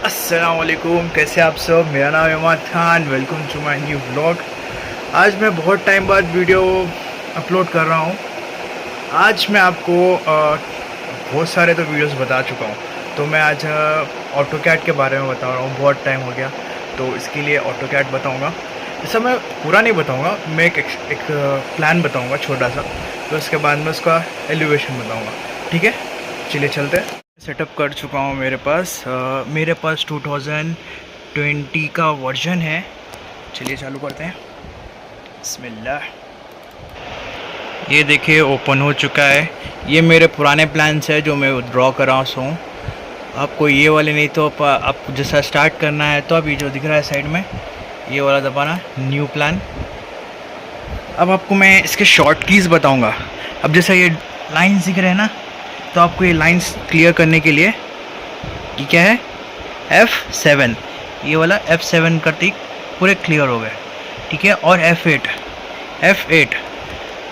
अस्सलामुअलैकुम, कैसे आप सब। मेरा नाम Imad Khan. Welcome to my new vlog. आज मैं बहुत टाइम बाद वीडियो अपलोड कर रहा हूँ। आज मैं आपको बहुत सारे तो वीडियोस बता चुका हूँ, तो मैं आज ऑटोकैड के बारे में बता रहा हूँ। बहुत टाइम हो गया तो इसके लिए ऑटोकैड बताऊँगा। जैसा मैं पूरा नहीं बताऊँगा, मैं एक प्लान बताऊँगा छोटा सा, तो उसके बाद में उसका एलिवेशन बताऊँगा। ठीक है, चलिए चलते हैं। सेटअप कर चुका हूँ। मेरे पास 2020 का वर्जन है। चलिए चालू करते हैं। बिस्मिल्लाह। ये देखिए ओपन हो चुका है। ये मेरे पुराने प्लान्स है जो मैं ड्रॉ कर रहा हूँ। आपको ये वाले नहीं तो आप जैसा स्टार्ट करना है तो अभी जो दिख रहा है साइड में ये वाला दबाना, न्यू प्लान। अब आपको मैं इसके शॉर्ट कीज़ बताऊँगा। अब जैसा ये लाइन्स दिख रहे हैं ना, तो आपको ये लाइंस क्लियर करने के लिए ये क्या है, F7। ये वाला F7 करते ही पूरे क्लियर हो गए। ठीक है, और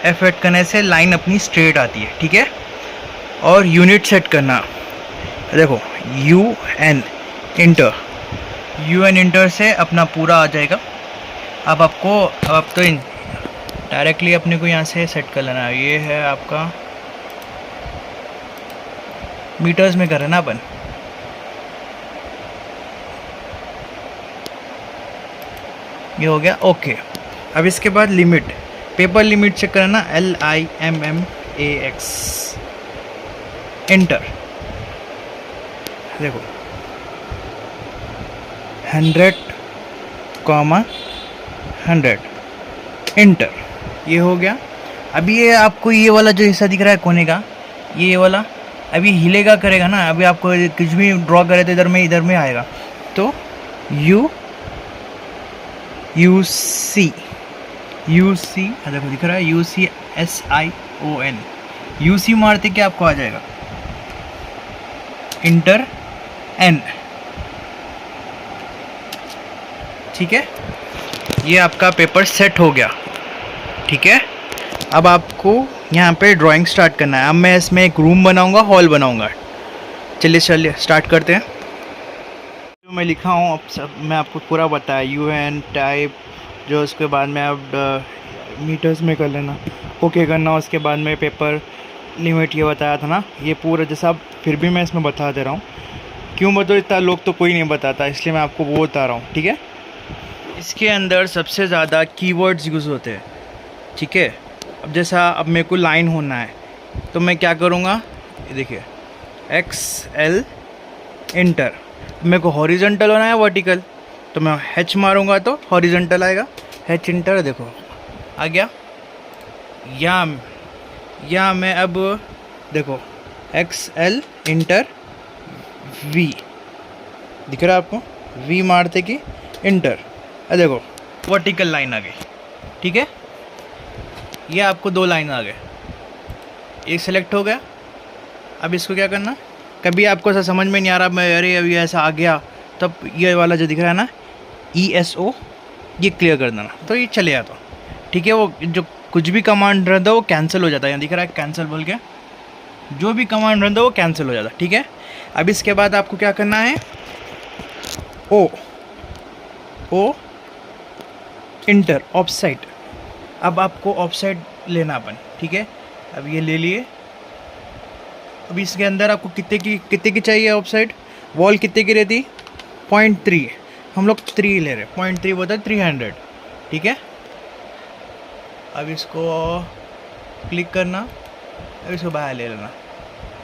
F8 करने से लाइन अपनी स्ट्रेट आती है। ठीक है, और यूनिट सेट करना, देखो UN इंटर से अपना पूरा आ जाएगा। अब तो डायरेक्टली अपने को यहाँ से सेट कर लेना है। ये है आपका मीटर्स में कर रहे ना अपन। ये हो गया ओके। अब इसके बाद लिमिट, पेपर लिमिट चेक करना, LIMMAX इंटर। देखो 100,100 इंटर, ये हो गया। अभी ये आपको ये वाला जो हिस्सा दिख रहा है कोने का, ये वाला अभी हिलेगा करेगा ना। अभी आपको कुछ भी ड्रॉ करे तो इधर में आएगा। तो UC देखो दिख रहा है, UCSION। UC मारते क्या आपको आ जाएगा, इंटर N। ठीक है, ये आपका पेपर सेट हो गया। ठीक है, अब आपको यहाँ पे ड्राइंग स्टार्ट करना है। अब मैं इसमें एक रूम बनाऊंगा, हॉल बनाऊंगा। चलिए स्टार्ट करते हैं। जो मैं लिखा हूँ अब सब मैं आपको पूरा बताया, UN टाइप, जो उसके बाद में अब मीटर्स में कर लेना, ओके करना। उसके बाद में पेपर लिमिट ये बताया था ना, ये पूरा जैसा। अब फिर भी मैं इसमें बता दे रहा हूँ, क्यों बताओ, इतना लोग तो कोई नहीं बताता, इसलिए मैं आपको वो बता रहा हूँ। ठीक है, इसके अंदर सबसे ज़्यादा कीवर्ड्स यूज़ होते हैं। ठीक है, अब जैसा अब मेरे को लाइन होना है तो मैं क्या करूँगा, ये देखिए XL इंटर। मेरे को हॉरिजॉन्टल होना है वर्टिकल, तो मैं H मारूंगा तो हॉरिजॉन्टल आएगा, H इंटर। देखो आ गया। या मैं अब देखो XL इंटर V, दिख रहा है आपको, V मारते कि इंटर, देखो वर्टिकल लाइन आ गई। ठीक है, ये आपको दो लाइन आ गए, एक सेलेक्ट हो गया। अब इसको क्या करना, कभी आपको ऐसा समझ में नहीं आ रहा, मैं अरे अभी ऐसा आ गया, तब ये वाला जो दिख रहा है ना ESO, ये क्लियर कर देना, तो ये चले जाता। ठीक है, वो जो कुछ भी कमांड रहता है वो कैंसिल हो जाता है। यहाँ दिख रहा है कैंसिल बोल के, जो भी कमांड रहता है वो कैंसिल हो जाता है। ठीक है, अब इसके बाद आपको क्या करना है, O इंटर ऑफसाइड। अब आपको ऑफसाइड लेना अपन। ठीक है, अब ये ले लिए। अब इसके अंदर आपको कितने की चाहिए ऑफसाइड, वॉल कितने की रहती, 0.3, हम लोग 3 ले रहे, 0.3 बोलता है 300। ठीक है, अब इसको क्लिक करना, अब इसको बाहर ले लेना।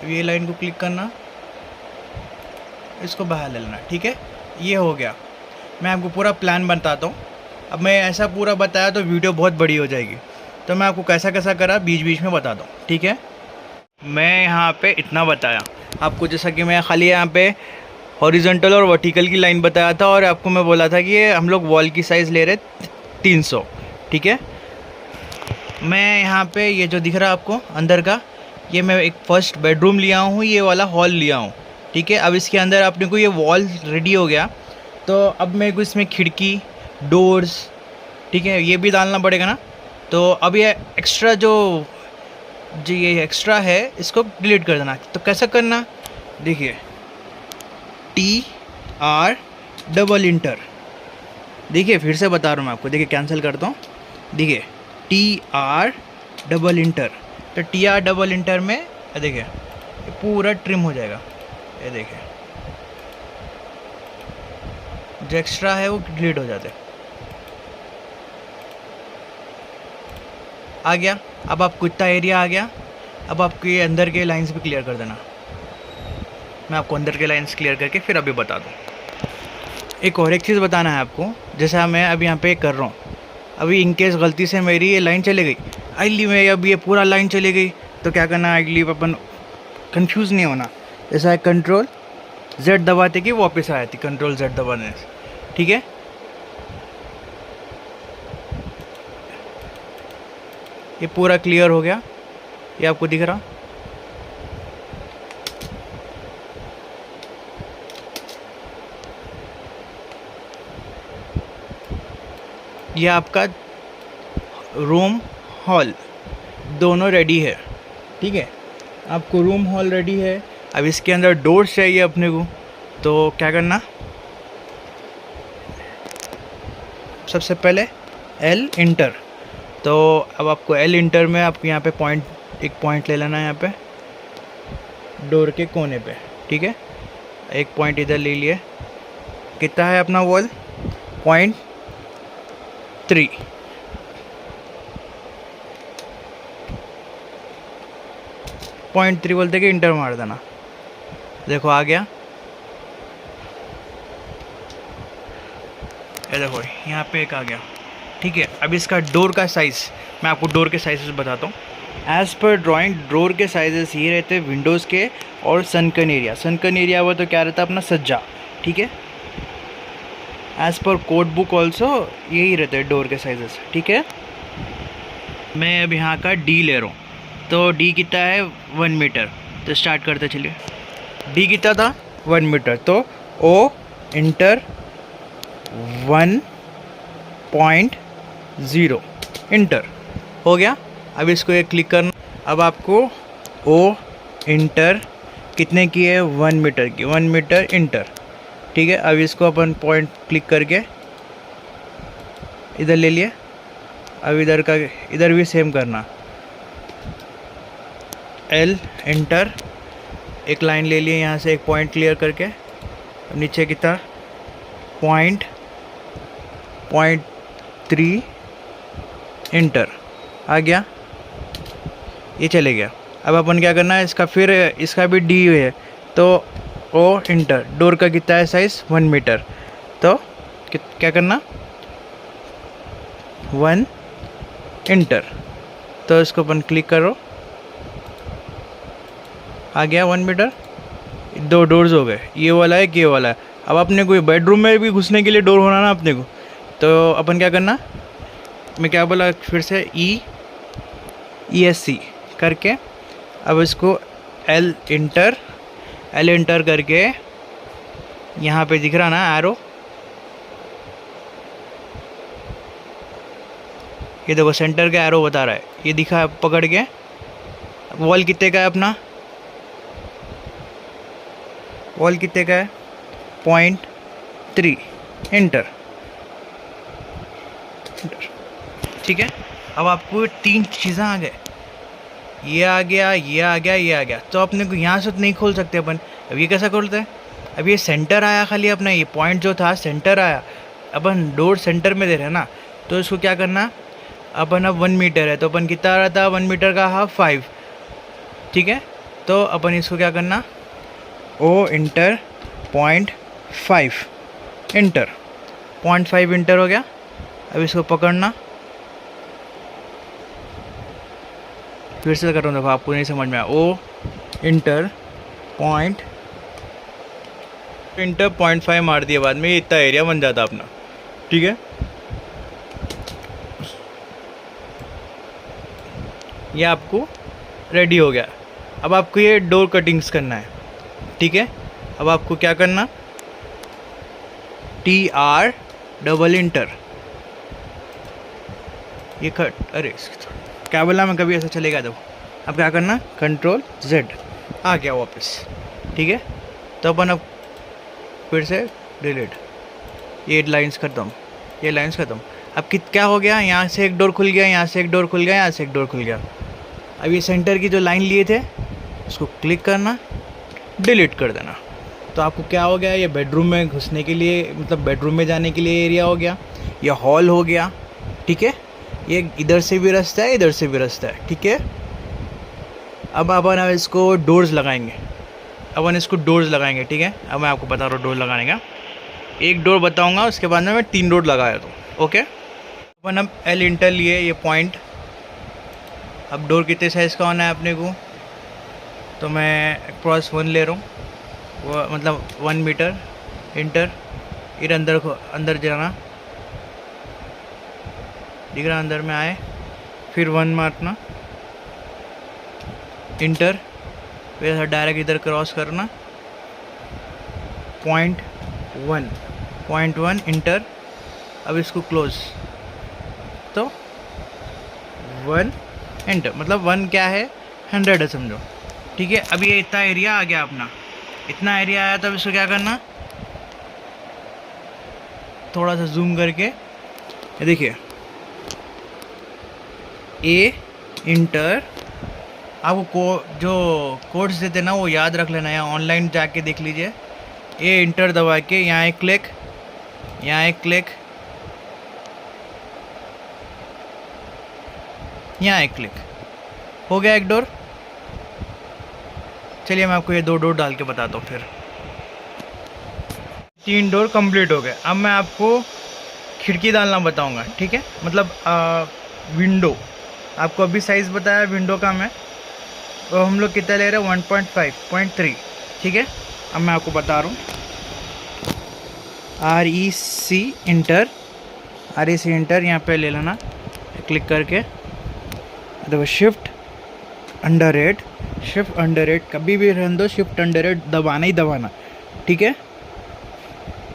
अब ये लाइन को क्लिक करना, इसको बाहर ले लेना। ठीक है, ये हो गया। मैं आपको पूरा प्लान बताता हूँ। अब मैं ऐसा पूरा बताया तो वीडियो बहुत बड़ी हो जाएगी, तो मैं आपको कैसा करा बीच बीच में बताता हूँ। ठीक है, मैं यहाँ पे इतना बताया आपको, जैसा कि मैं खाली यहाँ पे हॉरिजॉन्टल और वर्टिकल की लाइन बताया था, और आपको मैं बोला था कि ये हम लोग वॉल की साइज़ ले रहे 300। ठीक है, मैं यहाँ पे ये जो दिख रहा है आपको अंदर का, ये मैं एक फर्स्ट बेडरूम लिया हूँ, ये वाला हॉल लिया हूँ। ठीक है, अब इसके अंदर अपने को ये वॉल रेडी हो गया, तो अब मेरे को इसमें खिड़की, डोर्स, ठीक है, ये भी डालना पड़ेगा ना। तो अब ये एक्स्ट्रा जो ये एक्स्ट्रा है इसको डिलीट कर देना। तो कैसा करना, देखिए आर डबल इंटर। देखिए फिर से बता रहा हूँ मैं आपको, देखिए कैंसिल करता हूँ, देखिए टी आर डबल इंटर। तो टी आर डबल इंटर में देखिए ये पूरा ट्रिम हो जाएगा, ये देखिए जो एक्स्ट्रा है वो डिलीट हो जाते। आ गया। अब आपको इतना एरिया आ गया। अब आपको ये अंदर के लाइंस भी क्लियर कर देना। मैं आपको अंदर के लाइंस क्लियर करके फिर अभी बता दूँ। एक और एक चीज़ बताना है आपको, जैसा मैं अभी यहाँ पे कर रहा हूँ, अभी इनकेस गलती से मेरी ये लाइन चली गई आइडली में, अब ये पूरा लाइन चली गई तो क्या करना, आइडली अपन कंफ्यूज नहीं होना। जैसा है कंट्रोल Z दबाते कि वापस आ जाती, कंट्रोल Z दबाने से, ठीक है। ये पूरा क्लियर हो गया, ये आपको दिख रहा। ये आपका रूम हॉल दोनों रेडी है, ठीक है। आपको रूम हॉल रेडी है। अब इसके अंदर डोर्स चाहिए अपने को, तो क्या करना, सबसे पहले L इंटर। तो अब आपको L इंटर में आपको यहाँ पे एक पॉइंट ले लेना है यहाँ पे डोर के कोने पे, ठीक है। एक पॉइंट इधर ले लिए। कितना है अपना वॉल, 0.3। पॉइंट 3 बोलते कि इंटर मार देना। देखो आ गया, ये देखो यहाँ पे एक आ गया, ठीक है। अब इसका डोर का साइज़ मैं आपको डोर के साइजेस बताता हूँ। एज़ पर ड्राइंग डोर के साइजेस ये रहते हैं विंडोज़ के और सनकन एरिया। सनकन एरिया वो तो क्या रहता है अपना सज्जा, ठीक है। As per code book also यही रहते हैं डोर के साइजेस, ठीक है। मैं अब यहाँ का डी ले रहा हूँ, तो डी कितना है 1 मीटर। तो स्टार्ट करते चलिए। डी कितना था 1 मीटर, तो ओ इंटर 1.0 इंटर हो गया। अब इसको एक क्लिक करना। अब आपको ओ इंटर कितने की है 1 मीटर की, 1 मीटर इंटर, ठीक है। अब इसको अपन पॉइंट क्लिक करके इधर ले लिए। अब इधर भी सेम करना, L इंटर, एक लाइन ले लिए यहाँ से, एक पॉइंट क्लियर करके। नीचे कितना 0.3 इंटर आ गया, ये चले गया। अब अपन क्या करना है, इसका भी डी है, तो ओ इंटर, डोर का कितना है साइज 1 मीटर, तो क्या करना 1 इंटर। तो इसको अपन क्लिक करो, आ गया 1 मीटर। 2 डोर्स हो गए, ये वाला है ये वाला है। अब अपने को बेडरूम में भी घुसने के लिए डोर होना ना अपने को, तो अपन क्या करना, मैं क्या बोला फिर से ESC करके। अब इसको L इंटर करके, यहाँ पे दिख रहा ना एरो, ये देखो सेंटर का एरो बता रहा है, ये दिखा पकड़ के। वॉल कितने का है अपना, वॉल कितने का है 0.3 इंटर, ठीक है। अब आपको 3 चीज़ें आ गए, ये आ गया, ये आ गया, ये आ गया। तो अपने को यहाँ से तो नहीं खोल सकते अपन। अब ये कैसा खोलते हैं, अब ये सेंटर आया खाली अपना, ये पॉइंट जो था सेंटर आया, अपन डोर सेंटर में दे रहे हैं ना, तो इसको क्या करना, अपन अब 1 मीटर है, तो अपन कितना आ रहा था 1 मीटर का हाफ 5, ठीक है। तो अपन इसको क्या करना, ओ इंटर 0.5 इंटर, 0.5 इंटर हो गया। अब इसको पकड़ना, फिर से कर रहा हूँ, देखो आपको नहीं समझ में आया। ओ इंटर 0.5 मार दिया, बाद में इतना एरिया बन जाता अपना, ठीक है। ये आपको रेडी हो गया। अब आपको ये डोर कटिंग्स करना है, ठीक है। अब आपको क्या करना, TR डबल इंटर, ये कट, अरे क्या बोला मैं, कभी ऐसा चलेगा। देखो अब क्या करना, कंट्रोल Z, आ गया वापस, ठीक है। तो अपन अब फिर से डिलीट, ये लाइंस ख़त्म, ये लाइंस ख़त्म। अब क्या हो गया, यहाँ से एक डोर खुल गया, यहाँ से एक डोर खुल गया, यहाँ से एक डोर खुल गया। अब ये सेंटर की जो लाइन लिए थे उसको क्लिक करना, डिलीट कर देना। तो आपको क्या हो गया, ये बेडरूम में घुसने के लिए, मतलब बेडरूम में जाने के लिए एरिया हो गया, या हॉल हो गया। ठीक है, ये इधर से भी रास्ता है, इधर से भी रास्ता है। ठीक है, अब अपन इसको डोर्स लगाएंगे, अपन इसको डोर्स लगाएंगे। ठीक है, अब मैं आपको बता रहा हूँ डोर लगाने का। एक डोर बताऊँगा, उसके बाद में मैं 3 डोर लगाया तो ओके। अपन अब एल इंटर लिए ये पॉइंट। अब डोर कितने साइज़ का होना है अपने को, तो मैं क्रॉस 1 ले रहा हूँ, वो मतलब 1 मीटर। इंटर, इधर अंदर जाना, दिख रहा अंदर में आए, फिर 1 मारना, इंटर, फिर ऐसा डायरेक्ट इधर क्रॉस करना, पॉइंट 1 इंटर। अब इसको क्लोज, तो 1 एंटर, मतलब 1 क्या है, 100 है समझो। ठीक है, अब ये इतना एरिया आ गया अपना, इतना एरिया आया, तब इसको क्या करना, थोड़ा सा जूम करके ये देखिए, ए इंटर। आपको जो कोड्स देते ना वो याद रख लेना, या ऑनलाइन जाके देख लीजिए। ए इंटर दबा के यहाँ एक क्लिक, यहाँ एक क्लिक, यहाँ एक क्लिक, हो गया एक डोर। चलिए मैं आपको ये 2 डोर डाल के बताता हूँ। फिर 3 डोर कंप्लीट हो गए। अब मैं आपको खिड़की डालना बताऊँगा। ठीक है, मतलब विंडो, आपको अभी साइज़ बताया विंडो का मैं, तो हम लोग कितना ले रहे हैं, 1.5.3। ठीक है, अब मैं आपको बता रहा हूँ, REC इंटर, REC इंटर यहाँ पे ले लेना, क्लिक करके देखो, शिफ्ट अंडर 8 कभी भी रहने दो, शिफ्ट अंडर 8 दबाना ही दबाना। ठीक है,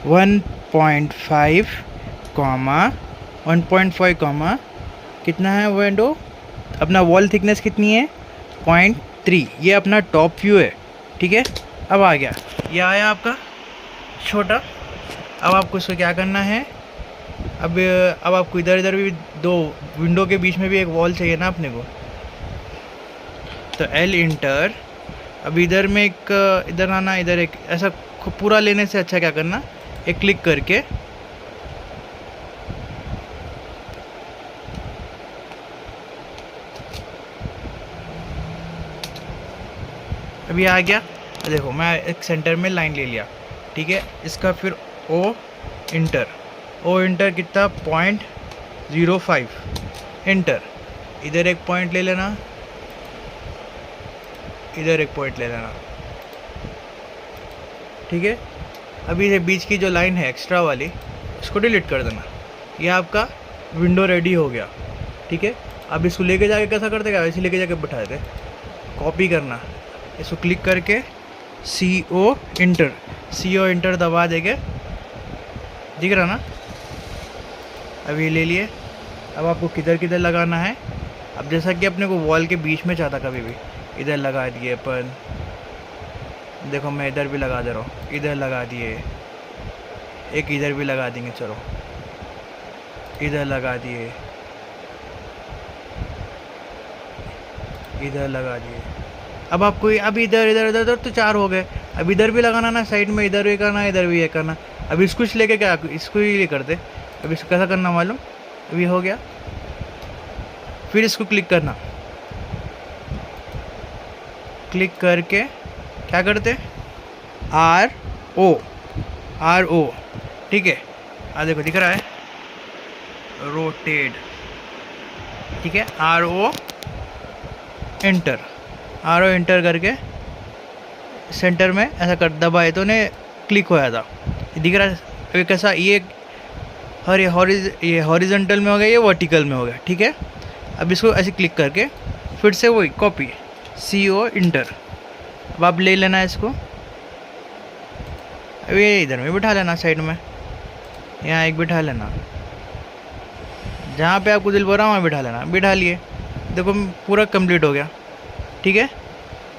1.5 कॉमा कितना है विंडो, अपना वॉल थिकनेस कितनी है, 0.3, ये अपना टॉप व्यू है। ठीक है, अब आ गया, ये आया आपका छोटा। अब आपको इसको क्या करना है, अब आपको इधर भी 2 विंडो के बीच में भी एक वॉल चाहिए ना अपने को, तो एल इंटर। अब इधर में एक, इधर आना, इधर एक, ऐसा पूरा लेने से अच्छा क्या करना, एक क्लिक करके अभी आ गया। देखो मैं एक सेंटर में लाइन ले लिया। ठीक है, इसका फिर ओ इंटर कितना, 0.05 इंटर। इधर एक पॉइंट ले लेना, इधर एक पॉइंट ले लेना। ठीक है, अभी ये बीच की जो लाइन है एक्स्ट्रा वाली, उसको डिलीट कर देना। ये आपका विंडो रेडी हो गया। ठीक है, अब इसको लेके जाके कैसा करते क्या, ऐसे लेके जाके बैठा देते, कॉपी करना, इसको क्लिक करके CO इंटर दबा देंगे, दिख रहा ना। अब ये ले लिए। अब आपको किधर लगाना है, अब जैसा कि अपने को वॉल के बीच में चाहता, कभी भी इधर लगा दिए अपन, देखो मैं इधर भी लगा दे रहा हूँ, इधर लगा दिए, एक इधर भी लगा देंगे, चलो इधर लगा दिए, इधर लगा दिए। अब आपको अब इधर तो 4 हो गए। अब इधर भी लगाना ना, साइड में इधर भी करना, इधर भी ये करना। अब इसको लेके क्या, इसको ही करते। अब इसको कैसा करना मालूम, अब ये हो गया, फिर इसको क्लिक करना, क्लिक करके क्या करते, RO। ठीक है, देखो दिख रहा है, रोटेट। ठीक है, RO इंटर करके सेंटर में ऐसा कर दबाए तो ने क्लिक होया था, दिख रहा है अभी कैसा, ये हॉरिजॉन्टल में हो गया, ये वर्टिकल में हो गया। ठीक है, अब इसको ऐसे क्लिक करके फिर से वही कॉपी, CO इंटर। अब आप ले लेना इसको, अब ये इधर में बिठा लेना, साइड में यहाँ एक बिठा लेना, जहाँ पे आपको दिल बोल रहा वहाँ बिठा लेना। बिठा लिए, देखो पूरा कंप्लीट हो गया। ठीक है,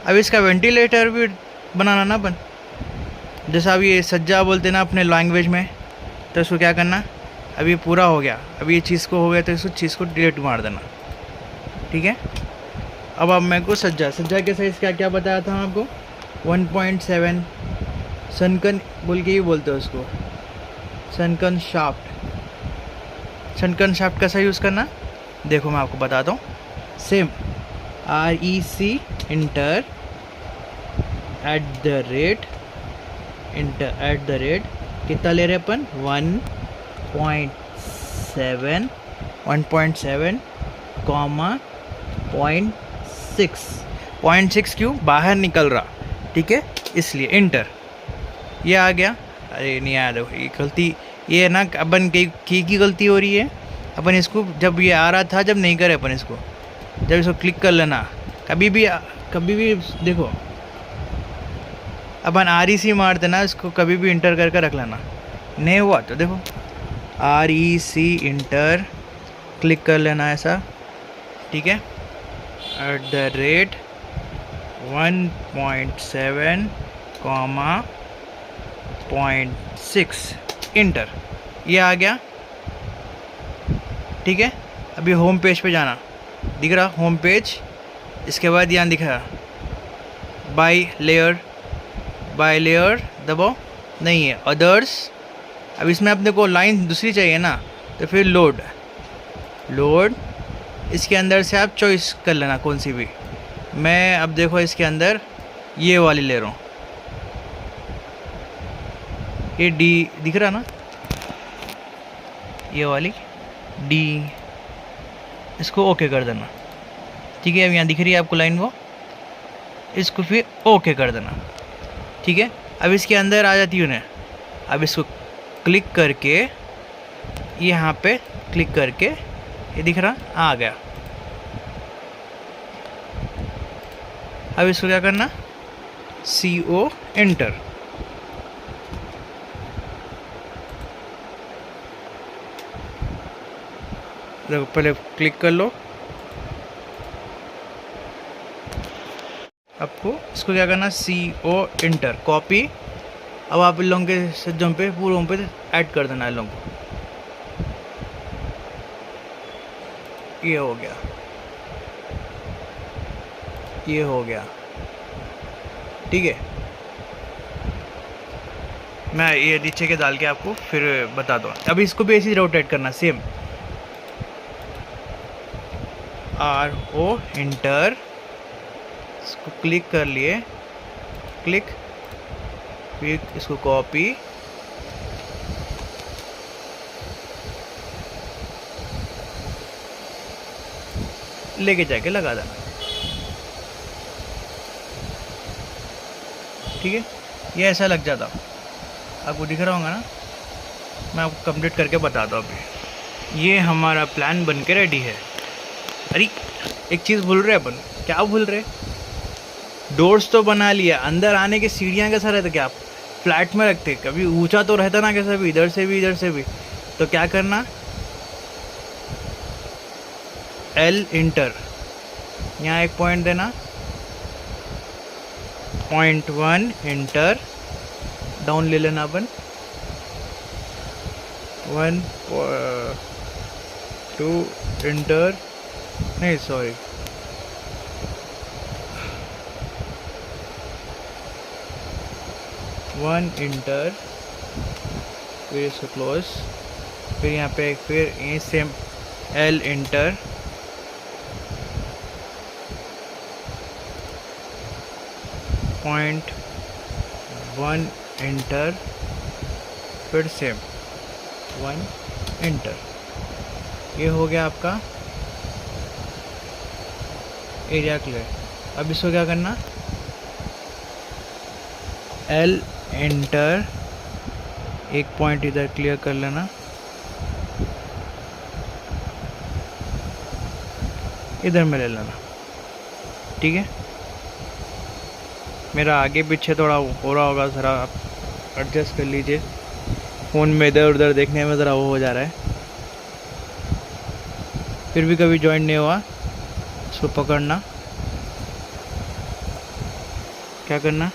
अब इसका वेंटिलेटर भी बनाना ना अपन, जैसा अब ये सज्जा बोलते ना अपने लैंग्वेज में, तो इसको क्या करना, अब ये पूरा हो गया, अब ये चीज़ को हो गया तो इसको चीज़ को डिलीट मार देना, ठीक है। अब मेरे को सज्जा के साइज़ क्या क्या बताया था आपको, 1.7 सनकन बोल के ही बोलते हैं उसको, सनकन शाफ्ट कैसा यूज़ करना, देखो मैं आपको बताता हूँ। Same REC inter at the rate कितना ले रहे अपन, 1.7 कॉमा 0.6 क्यों बाहर निकल रहा, ठीक है, इसलिए इंटर। ये आ गया, अरे नहीं आया, देखो ये गलती, ये है ना अपन की गलती हो रही है। अपन इसको जब ये आ रहा था, जब नहीं करे अपन इसको, जब इसको क्लिक कर लेना, कभी भी देखो अपन REC मार देना, इसको कभी भी इंटर करके रख लेना, नहीं हुआ तो देखो REC इंटर क्लिक कर लेना ऐसा, ठीक है, at the rate 1.7 comma 0.6 inter, ये आ गया, ठीक है। अभी होम पेज पे जाना, दिख रहा होम पेज, इसके बाद यहाँ दिख रहा बाय लेयर दबाओ, नहीं है अदर्स। अब इसमें अपने को लाइन दूसरी चाहिए ना, तो फिर लोड इसके अंदर से आप चॉइस कर लेना कौन सी भी। मैं अब देखो इसके अंदर ये वाली ले रहा हूँ, ये D दिख रहा ना, ये वाली D, इसको ओके कर देना, ठीक है। अब यहाँ दिख रही है आपको लाइन, वो इसको फिर ओके कर देना, ठीक है। अब इसके अंदर आ जाती हूँ ना, अब इसको क्लिक करके यहाँ पे क्लिक करके, ये दिख रहा आ गया। अब इसको क्या करना, CO इंटर, देखो पहले क्लिक कर लो, आपको इसको क्या करना, CO इंटर कॉपी। अब आप इन लोगों के सज्जों पे पूरों पे ऐड कर देना इन लोगों को, ये हो गया, ये हो गया, ठीक है। मैं ये नीचे के डाल के आपको फिर बता दूँ। अब इसको भी ऐसे रोटेट करना, सेम RO इंटर, इसको क्लिक कर लिए, क्लिक, फिर इसको कॉपी, लेके जाके लगा देना, ठीक है। ये ऐसा लग जाता, आपको दिख रहा होगा ना, मैं आपको कंप्लीट करके बताता हूँ। अभी ये हमारा प्लान बन के रेडी है। अरे एक चीज़ भूल रहे अपन, क्या भूल रहे, डोर्स तो बना लिया, अंदर आने की सीढ़ियाँ कैसा रहता, क्या फ्लैट में रखते, कभी ऊंचा तो रहता ना कैसा भी, इधर से भी, तो क्या करना, L इंटर, यहाँ एक पॉइंट देना, 0.1 इंटर, डाउन ले लेना अपन, 1.2 इंटर, नहीं सॉरी 1 इंटर, फिर इसको क्लोज, फिर यहाँ पे फिर ये सेम L इंटर, .1 इंटर, फिर सेम 1 इंटर, ये हो गया आपका एरिया क्लियर। अब इसको क्या करना, L इंटर, एक पॉइंट इधर क्लियर कर लेना, इधर में ले लेना, ठीक है। मेरा आगे पीछे थोड़ा हो रहा होगा, ज़रा आप एडजस्ट कर लीजिए, फ़ोन में इधर उधर देखने में ज़रा वो हो जा रहा है, फिर भी कभी जॉइन नहीं हुआ, इसको पकड़ना, क्या करना,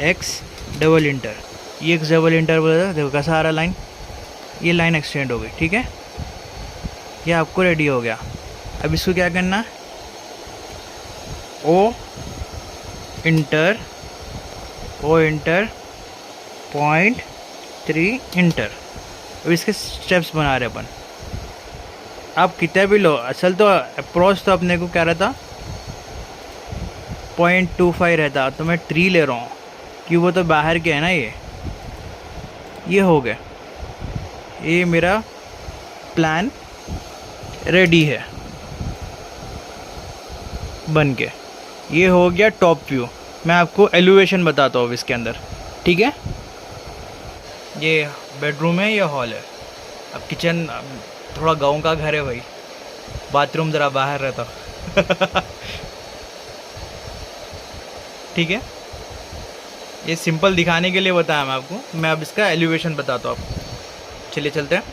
एक्स डबल इंटर, ये एक्स डबल इंटर बोला था, देखो कैसा आ रहा लाइन, ये लाइन एक्सटेंड हो गई, ठीक है, ये आपको रेडी हो गया। अब इसको क्या करना है, ओ इंटर 0.3 इंटर। अब इसके स्टेप्स बना रहे अपन, आप कितना भी लो, असल तो अप्रोच तो अपने को क्या रहता 0.25 रहता, तो मैं 3 ले रहा हूँ कि वो तो बाहर के है ना, ये हो गया, ये मेरा प्लान रेडी है बन के, ये हो गया टॉप व्यू। मैं आपको एलिवेशन बताता हूँ इसके अंदर, ठीक है। ये बेडरूम है, ये हॉल है। अब किचन, थोड़ा गांव का घर है भाई, बाथरूम ज़रा बाहर रहता ठीक है, ये सिंपल दिखाने के लिए बताया मैं आपको। मैं अब इसका एलिवेशन बताता हूँ आपको, चलिए चलते हैं।